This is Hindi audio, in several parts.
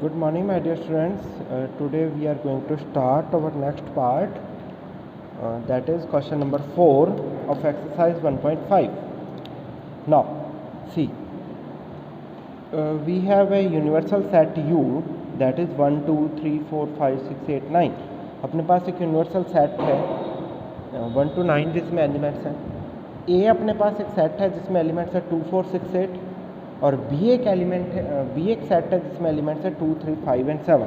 Good morning, my dear students. Today we are going to start our next part, that is question number 4 of exercise 1.5. Now, see, we have a universal set U, that is 1, 2, 3, 4, 5, 6, 8, 9. अपने पास एक यूनिवर्सल सेट है 1 to 9 जिसमें एलिमेंट्स हैं. ए अपने पास एक सेट है जिसमें एलिमेंट्स है 2, 4, 6, 8 और बी एक एलिमेंट है बी एक सेट है जिसमें एलिमेंट्स है 2, 3, 5 एंड 7.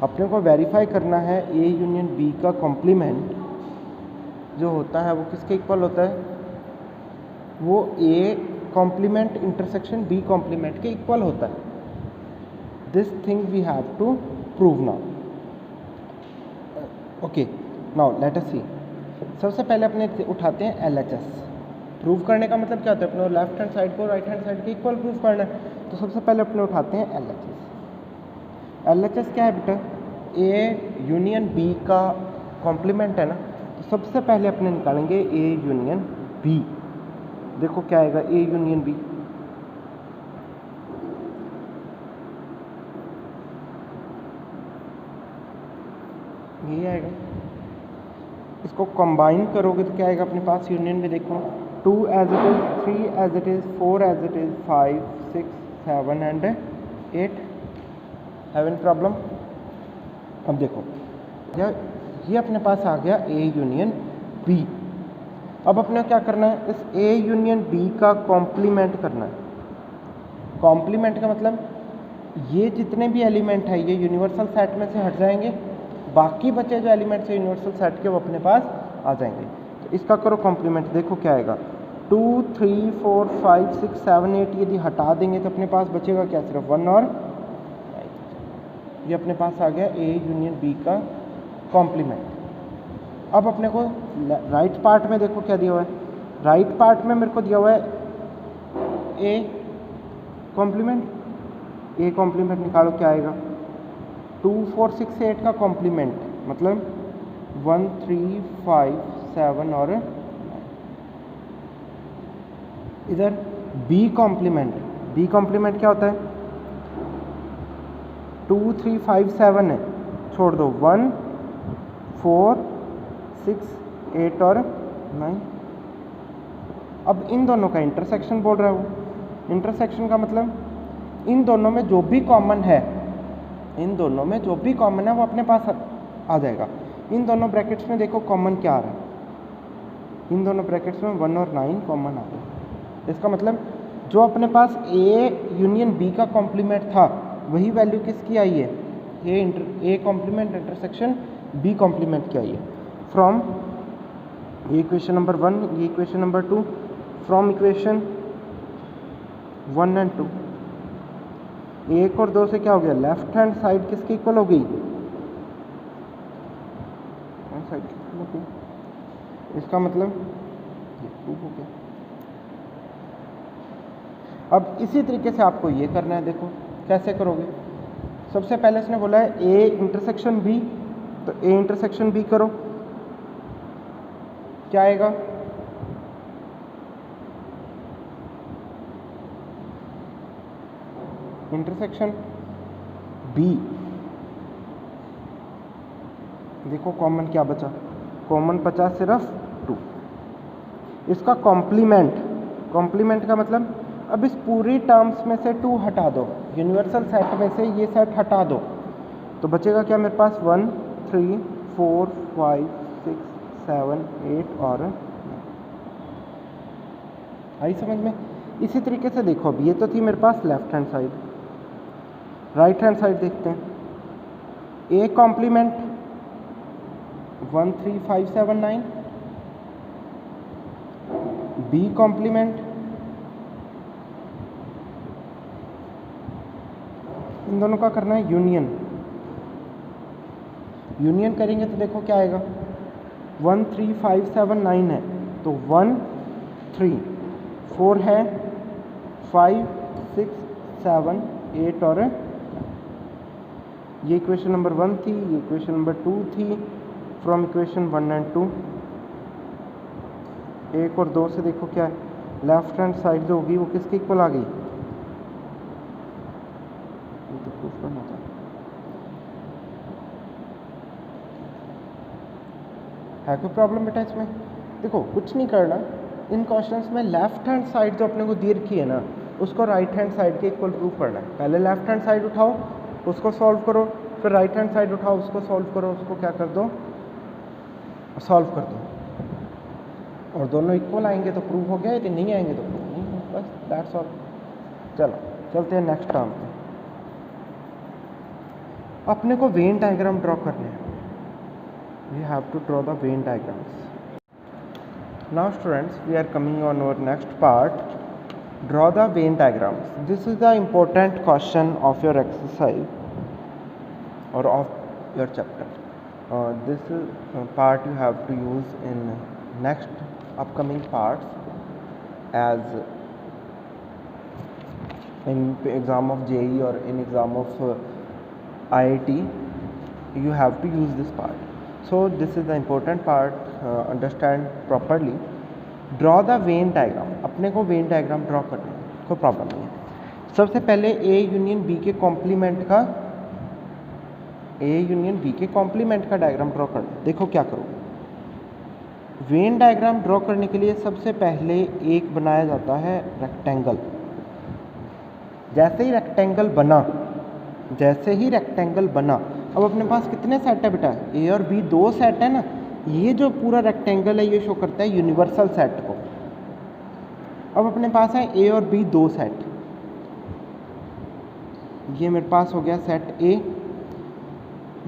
अपने को वेरीफाई करना है ए यूनियन बी का कॉम्प्लीमेंट जो होता है वो किसके इक्वल होता है, वो A complement intersection B complement के इक्वल होता है. This thing we have to prove now. Okay, now let us see. सबसे पहले अपने उठाते हैं LHS. प्रूव करने का मतलब क्या होता है, अपने लेफ्ट हैंड साइड को राइट हैंड साइड के इक्वल प्रूव करना है. तो सबसे पहले अपने उठाते हैं LHS. LHS क्या है बेटा, ए यूनियन बी का कॉम्प्लीमेंट है ना. तो सबसे पहले अपने निकालेंगे ए यूनियन बी. देखो क्या आएगा ए यूनियन बी. ये आएगा. इसको कंबाइन करोगे तो क्या आएगा अपने पास यूनियन में. देखो 2 as it is, 3 as it is, 4 as it is, 5, 6, 7 and 8. Have any problem. अब देखो ये अपने पास आ गया ए यूनियन बी. अब अपने क्या करना है, इस ए यूनियन बी का कॉम्प्लीमेंट करना है. कॉम्प्लीमेंट का मतलब ये जितने भी एलिमेंट है ये यूनिवर्सल सेट में से हट जाएंगे, बाकी बचे जो एलिमेंट्स है यूनिवर्सल सेट के वो अपने पास आ जाएंगे. तो इसका करो कॉम्प्लीमेंट. देखो क्या आएगा 2, 3, 4, 5, 6, 7, 8. यदि हटा देंगे तो अपने पास बचेगा क्या, सिर्फ 1 और 9. ये अपने पास आ गया ए यूनियन बी का कॉम्प्लीमेंट. अब अपने को राइट पार्ट में देखो क्या दिया हुआ है. राइट पार्ट में मेरे को दिया हुआ है ए कॉम्प्लीमेंट. ए कॉम्प्लीमेंट निकालो क्या आएगा 2, 4, 6, 8 का कॉम्प्लीमेंट मतलब 1, 3, 5, 7 और 9. इधर बी कॉम्प्लीमेंट. बी कॉम्प्लीमेंट क्या होता है 2, 3, 5, 7 है, छोड़ दो 1, 4, 6, 8 और 9. अब इन दोनों का इंटरसेक्शन बोल रहा है वो. इंटरसेक्शन का मतलब इन दोनों में जो भी कॉमन है, इन दोनों में जो भी कॉमन है वो अपने पास आ जाएगा. इन दोनों ब्रैकेट्स में देखो कॉमन क्या आ रहा है, इन दोनों ब्रैकेट्स में 1 और 9 कॉमन आ रहा है. इसका मतलब जो अपने पास ए यूनियन बी का कॉम्प्लीमेंट था वही वैल्यू किसकी आई है, A complement intersection B complement की आई है. फ्रॉम ये इक्वेशन नंबर 1, ये equation number 2. From equation 1 and 2 1 और 2 से क्या हो गया, लेफ्ट हैंड साइड किसके इक्वल हो गई, साइड के इक्वल हो गई. इसका मतलब ये 2 हो गया. अब इसी तरीके से आपको ये करना है. देखो कैसे करोगे. सबसे पहले इसने बोला है ए इंटरसेक्शन बी, तो ए इंटरसेक्शन बी करो. क्या आएगा इंटरसेक्शन बी. देखो कॉमन क्या बचा, कॉमन बचा सिर्फ 2. इसका कॉम्प्लीमेंट. कॉम्प्लीमेंट का मतलब अब इस पूरी टर्म्स में से 2 हटा दो, यूनिवर्सल सेट में से ये सेट हटा दो, तो बचेगा क्या मेरे पास 1, 3, 4, 5, 6, 7, 8 और 9. आई समझ में. इसी तरीके से देखो अब ये तो थी मेरे पास left hand side. Right hand side देखते हैं. A complement 1, 3, 5, 7, 9. बी कॉम्प्लीमेंट इन दोनों का करना है यूनियन. यूनियन करेंगे तो देखो क्या आएगा 1, 3, 5, 7, 9 है, तो 1, 3, 4 है, 5, 6, 7, 8 और ये इक्वेशन नंबर 1 थी, ये इक्वेशन नंबर 2 थी. फ्रॉम इक्वेशन 1 एंड 2 1 और 2 से देखो क्या है, लेफ्ट हैंड साइड जो होगी वो किसके इक्वल आ गई, ये तो प्रूफ करना था। है कोई प्रॉब्लम बेटा इसमें? देखो कुछ नहीं करना, इन क्वेश्चंस में लेफ्ट हैंड साइड जो अपने को दे रखी है ना, उसको राइट हैंड साइड के इक्वल प्रूफ करना है। पहले लेफ्ट हैंड साइड उठाओ, उसको सॉल्व करो, फिर राइट हैंड साइड उठाओ, उसको सॉल्व करो, उसको क्या कर दो, सॉल्व कर दो। और दोनों इक्वल आएंगे तो प्रूफ हो गया, यदि नहीं आएंगे तो प्रूफ नहीं है, बस दैट्स ऑल। चलो चलते हैं नेक्स्ट टर्म पे। अपने को वेन डायग्राम ड्रॉ करने हैं। We have to draw the Venn diagrams. Now students, we are coming on our next part. Draw the Venn diagrams. This is the important question of your exercise or of your chapter. This part you have to use in next upcoming parts, as in exam of JEE or in exam of IIT. You have to use this part. So this is the important part. Understand properly. Draw the Venn diagram. अपने को वेन डायग्राम ड्रॉ करना है, कोई प्रॉब्लम नहीं है। सबसे पहले ए यूनियन बी के कॉम्प्लीमेंट का डायग्राम ड्रॉ करना है। देखो क्या करोगे। वेन डायग्राम ड्रॉ करने के लिए सबसे पहले एक बनाया जाता है रेक्टेंगल। जैसे ही रेक्टेंगल बना, अब अपने पास कितने सेट है बेटा? ए और बी दो सेट है ना। ये जो पूरा रेक्टेंगल है ये शो करता है यूनिवर्सल सेट को। अब अपने पास है ए और बी दो सेट, ये मेरे पास हो गया सेट ए।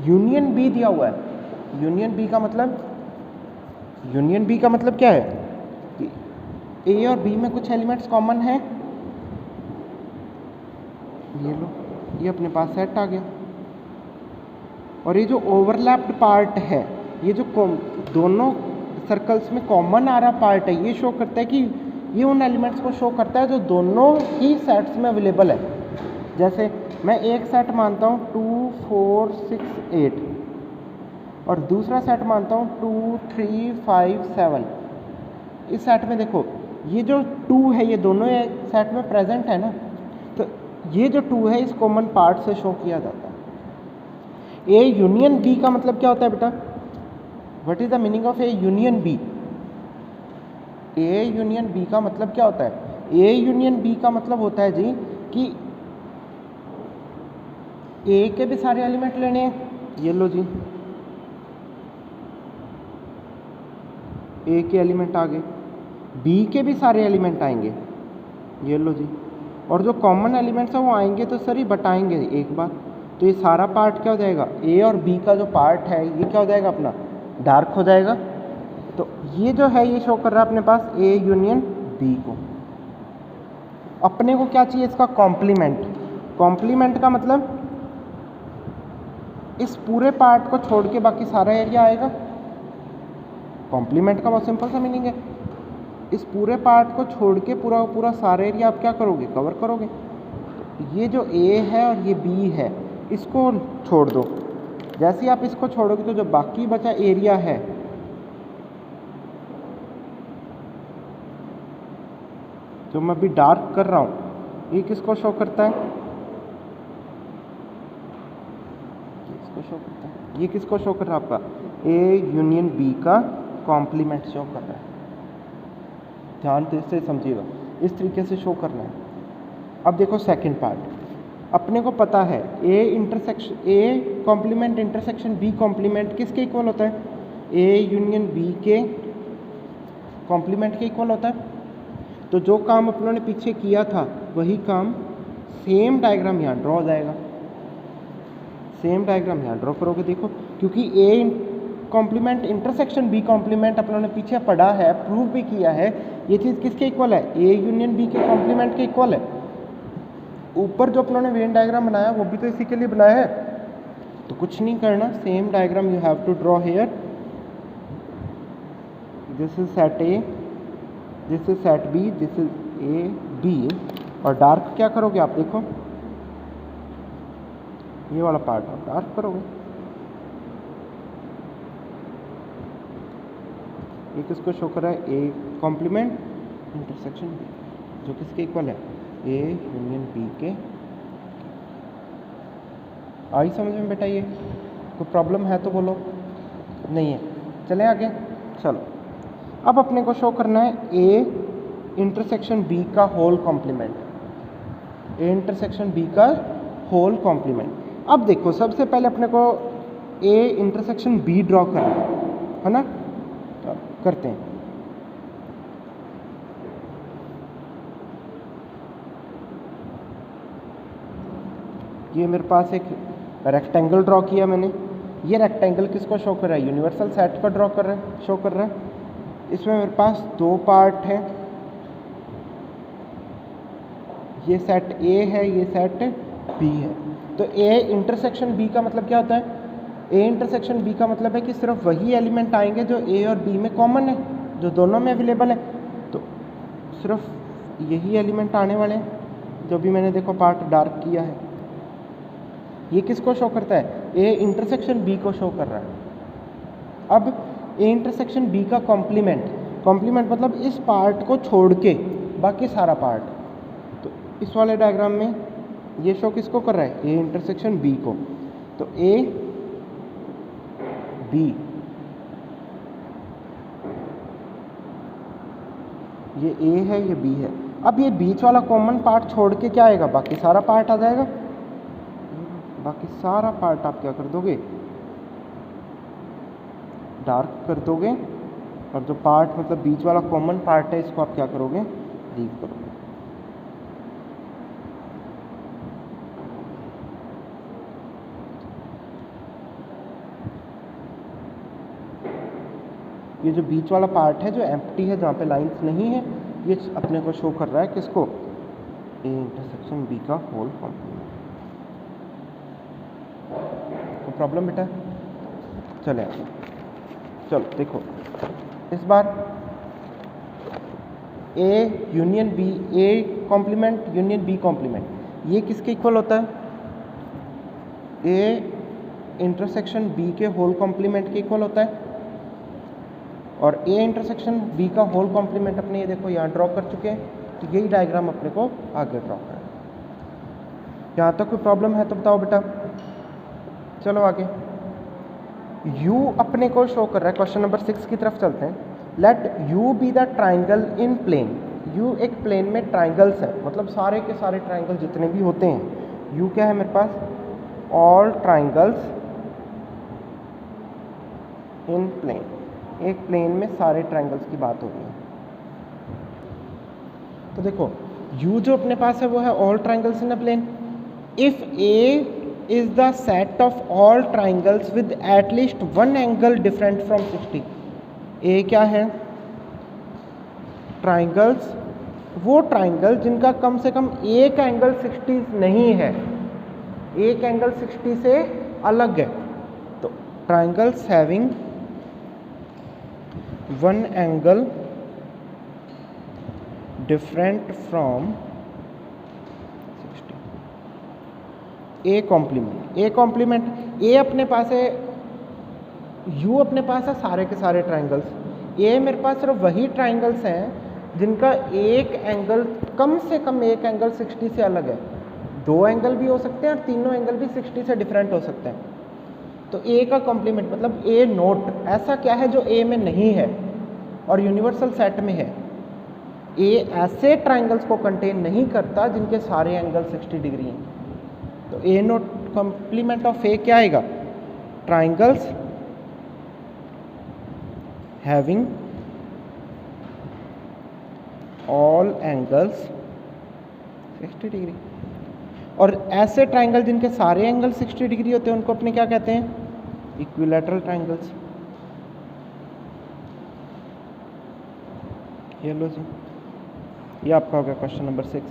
यूनियन बी दिया हुआ है। यूनियन बी का मतलब क्या है कि ए और बी में कुछ एलिमेंट्स कॉमन है। ये लो, ये अपने पास सेट आ गया। और ये जो ओवरलैप्ड पार्ट है, ये जो दोनों सर्कल्स में कॉमन आ रहा पार्ट है, ये शो करता है कि ये उन एलिमेंट्स को शो करता है जो दोनों ही सेट्स में अवेलेबल है। जैसे मैं एक सेट मानता हूँ 2 4 6 8 और दूसरा सेट मानता हूँ 2 3 5 7। इस सेट में देखो ये जो 2 है ये दोनों सेट में प्रेजेंट है ना, तो ये जो 2 है इस कॉमन पार्ट से शो किया जाता है। ए यूनियन बी का मतलब क्या होता है बेटा? What is the meaning of A union B? A union B का मतलब क्या होता है? ए यूनियन बी का मतलब होता है जी कि ए के भी सारे एलिमेंट लेने हैं, ये लो जी, ए के एलिमेंट आ गए, बी के भी सारे एलिमेंट आएंगे, ये लो जी, और जो कॉमन एलिमेंट्स है वो आएंगे तो सर ही बटाएंगे एक बार, तो ये सारा पार्ट क्या हो जाएगा? ए और बी का जो पार्ट है ये क्या हो जाएगा? अपना डार्क हो जाएगा। तो ये जो है ये शो कर रहा है अपने पास ए यूनियन बी को। अपने को क्या चाहिए? इसका कॉम्प्लीमेंट। कॉम्प्लीमेंट का मतलब इस पूरे पार्ट को छोड़ के बाकी सारा एरिया आएगा। कॉम्प्लीमेंट का बहुत सिंपल सा मीनिंग है, इस पूरे पार्ट को छोड़ के पूरा सारा एरिया आप क्या करोगे? कवर करोगे। तो ये जो ए है और ये बी है इसको छोड़ दो। जैसे ही आप इसको छोड़ोगे तो जो बाकी बचा एरिया है जो मैं अभी डार्क कर रहा हूँ, ये किसको शो करता है? इसको शो करता है। ये किसको शो कर रहा है? आपका ए यूनियन बी का कॉम्प्लीमेंट शो कर रहा है। ध्यान से समझिएगा, इस तरीके से शो करना है। अब देखो सेकंड पार्ट, अपने को पता है A complement intersection B complement किसके इक्वल होता है? ए यूनियन बी के कॉम्प्लीमेंट के इक्वल होता है। तो जो काम अपनों ने पीछे किया था वही काम सेम डायग्राम यहाँ ड्रॉ हो जाएगा। सेम डायग्राम यहाँ ड्रॉ करोगे। देखो क्योंकि A complement intersection B complement अपनों ने पीछे पढ़ा है, प्रूव भी किया है, ये चीज़ किसके इक्वल है? ए यूनियन बी के कॉम्प्लीमेंट के इक्वल है। ऊपर जो अपनों ने वेन डायग्राम बनाया वो भी तो इसी के लिए बनाया है। तो कुछ नहीं करना, same diagram you have to draw here. This is set A, this is set B, this is A B. और डार्क क्या करोगे आप? देखो ये वाला पार्ट आप डार्क करोगे। ये किसको शो कर रहा है? ए कॉम्प्लीमेंट इंटरसेक्शन बी, जो किसके इक्वल है? ए यूनियन बी के। आई समझ में बेटा? ये कोई प्रॉब्लम है तो बोलो, नहीं है? चलें आगे। चलो अब अपने को शो करना है ए इंटरसेक्शन बी का whole complement, A intersection B का होल कॉम्प्लीमेंट। अब देखो सबसे पहले अपने को ए इंटरसेक्शन बी ड्रॉ करना है ना? तो करते हैं। ये मेरे पास एक रेक्टेंगल ड्रॉ किया मैंने। ये रेक्टेंगल किसको शो कर रहा है? यूनिवर्सल सेट को ड्रॉ कर रहा है, शो कर रहा है। इसमें मेरे पास दो पार्ट हैं, ये सेट ए है, ये सेट बी है। तो ए इंटरसेक्शन बी का मतलब क्या होता है? ए इंटरसेक्शन बी का मतलब है कि सिर्फ वही एलिमेंट आएंगे जो ए और बी में कॉमन है, जो दोनों में अवेलेबल है। तो सिर्फ यही एलिमेंट आने वाले हैं, जो भी मैंने देखो पार्ट डार्क किया है। ये किसको शो करता है? ए इंटरसेक्शन बी को शो कर रहा है। अब ए इंटरसेक्शन बी का कॉम्प्लीमेंट, कॉम्प्लीमेंट मतलब इस पार्ट को छोड़ के बाकी सारा पार्ट। तो इस वाले डायग्राम में ये शो किसको कर रहा है? ए इंटरसेक्शन बी को। तो ए बी, ये ए है, ये बी है। अब ये बीच वाला कॉमन पार्ट छोड़ के क्या आएगा? बाकी सारा पार्ट आ जाएगा। बाकी सारा पार्ट आप क्या कर दोगे? डार्क कर दोगे, और जो पार्ट मतलब बीच वाला कॉमन पार्ट है इसको आप क्या करोगे? लीव करोगे। ये जो बीच वाला पार्ट है जो एम्प्टी है, जहाँ पे लाइंस नहीं है, ये अपने को शो कर रहा है किसको? ए इंटरसेक्शन बी का होल कॉम्प्लीमेंट। तो प्रॉब्लम बेटा? चले चलो देखो इस बार A union B, A complement union B complement, ये किसके इक्वल होता है? ए इंटरसेक्शन बी के होल कॉम्प्लीमेंट के इक्वल होता है। और ए इंटरसेक्शन बी का होल कॉम्प्लीमेंट अपने ये देखो यहाँ ड्रॉ कर चुके हैं। तो यही डायग्राम अपने को आगे ड्रॉ करना है। यहाँ तक कोई प्रॉब्लम है तो बताओ बेटा? चलो आगे। U अपने को शो कर रहा है, क्वेश्चन नंबर 6 की तरफ चलते हैं। Let U B the triangle in plane. U एक प्लेन में ट्राइंगल्स है, मतलब सारे के सारे ट्राइंगल जितने भी होते हैं। U क्या है मेरे पास? All triangles in plane. एक प्लेन में सारे ट्राइंगल्स की बात हो रही है। तो देखो U जो अपने पास है वो है all triangles in a plane. If A is the set of all triangles with at least one angle different from 60। A क्या है? ट्राइंगल्स, वो ट्राइंगल जिनका कम से कम एक एंगल 60 नहीं है, एक एंगल 60 से अलग है। तो triangles having one angle different from A complement. A complement, A अपने पास है, यू अपने पास है सारे के सारे ट्राइंगल्स। ए मेरे पास सिर्फ वही ट्राइंगल्स हैं जिनका एक एंगल कम से कम एक एंगल 60 से अलग है। दो एंगल भी हो सकते हैं और तीनों एंगल भी 60 से डिफरेंट हो सकते हैं। तो ए का कॉम्प्लीमेंट मतलब ए नोट ऐसा क्या है जो ए में नहीं है और यूनिवर्सल सेट में है। ए ऐसे ट्राइंगल्स को कंटेन नहीं करता जिनके सारे एंगल 60 डिग्री हैं। तो ए नोट कॉम्प्लीमेंट ऑफ ए क्या आएगा? Triangles having all angles 60 degree. और ऐसे ट्राइंगल जिनके सारे एंगल 60 डिग्री होते हैं उनको अपने क्या कहते हैं? Equilateral triangles. ये लो जी, ये आपका हो गया क्वेश्चन नंबर 6।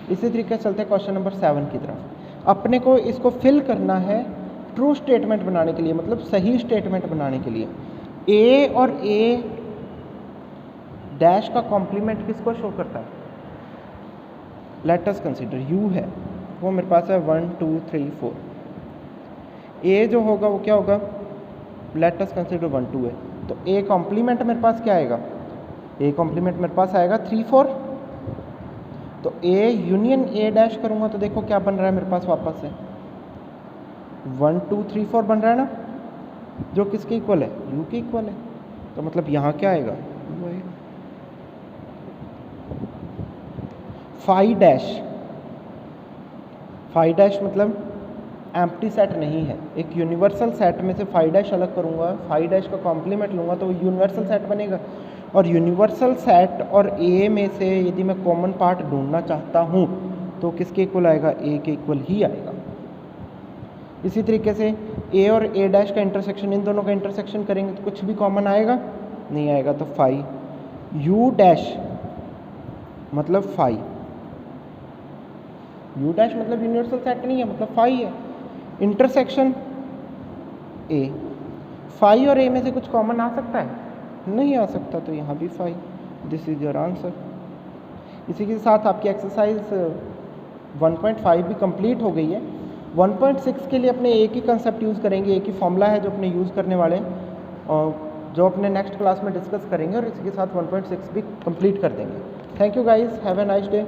इसी तरीके से चलते हैं क्वेश्चन नंबर 7 की तरफ। अपने को इसको फिल करना है ट्रू स्टेटमेंट बनाने के लिए, मतलब सही स्टेटमेंट बनाने के लिए। ए और ए डैश का कॉम्प्लीमेंट किसको शो करता है? लेट अस कंसीडर यू है, वो मेरे पास है 1 2 3 4। ए जो होगा वो क्या होगा? लेट अस कंसीडर 1 2 है। तो ए कॉम्प्लीमेंट मेरे पास क्या आएगा? ए कॉम्प्लीमेंट मेरे पास आएगा 3 4। तो ए यूनियन ए डैश करूँगा तो देखो क्या बन रहा है मेरे पास वापस से 1 2 3 4 बन रहा है ना, जो किसके इक्वल है, u के इक्वल है। तो मतलब यहाँ क्या आएगा, u आएगा। फाई डैश मतलब एम्प्टी सेट नहीं है। एक यूनिवर्सल सेट में से फाई डैश अलग करूँगा, फाई डैश का कॉम्प्लीमेंट लूँगा तो यूनिवर्सल सेट बनेगा। और यूनिवर्सल सेट और ए में से यदि मैं कॉमन पार्ट ढूंढना चाहता हूँ तो किसके इक्वल आएगा, ए के इक्वल ही आएगा। इसी तरीके से ए और ए डैश का इंटरसेक्शन, इन दोनों का इंटरसेक्शन करेंगे तो कुछ भी कॉमन आएगा, नहीं आएगा। तो फाई यू डैश मतलब फाई, यू डैश मतलब यूनिवर्सल सेट नहीं है, मतलब फाई है। इंटरसेक्शन ए, फाई और ए में से कुछ कॉमन आ सकता है, नहीं आ सकता, तो यहाँ भी phi. This is your answer. इसी के साथ आपकी एक्सरसाइज 1.5 भी कंप्लीट हो गई है। 1.6 के लिए अपने एक ही कंसेप्ट यूज़ करेंगे, एक ही फॉर्मूला है जो अपने यूज़ करने वाले हैं और जो अपने नेक्स्ट क्लास में डिस्कस करेंगे, और इसी के साथ 1.6 भी कंप्लीट कर देंगे। Thank you guys, have a nice day.